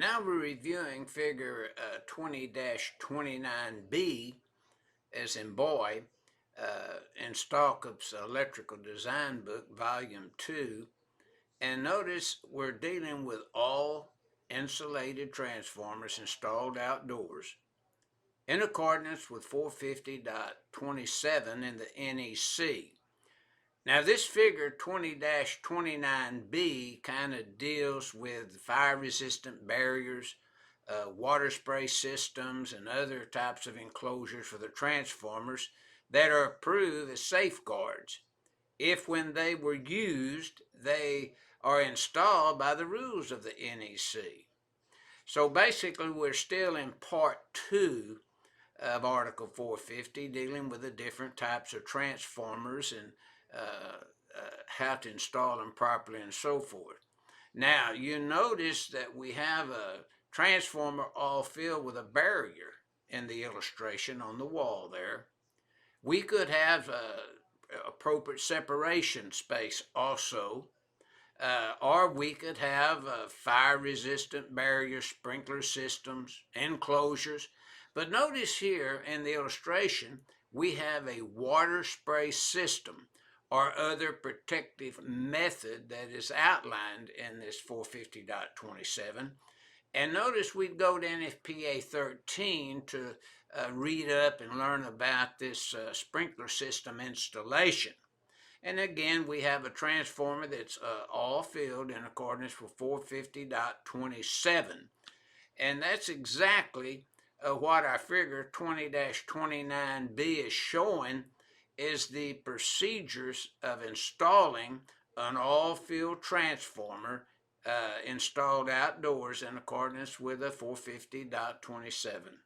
Now we're reviewing figure 20-29B, as in boy, in Stallcup's Electrical Design Book, Volume 2. And notice we're dealing with all insulated transformers installed outdoors in accordance with 450.27 in the NEC. Now this figure 20-29B kind of deals with fire-resistant barriers, water spray systems, and other types of enclosures for the transformers that are approved as safeguards if, when they were used, they are installed by the rules of the NEC. So basically we're still in part 2 of Article 450, dealing with the different types of transformers and how to install them properly and so forth. Now, you notice that we have a transformer all filled with a barrier in the illustration on the wall there. We could have appropriate separation space also, or we could have fire-resistant barrier sprinkler systems, enclosures. But notice here in the illustration, we have a water spray system or other protective method that is outlined in this 450.27. And notice we'd go to NFPA 13 to read up and learn about this sprinkler system installation. And again, we have a transformer that's all filled in accordance with 450.27. And that's exactly what our figure 20-29B is showing, is the procedures of installing an all-field transformer installed outdoors in accordance with a 450.27.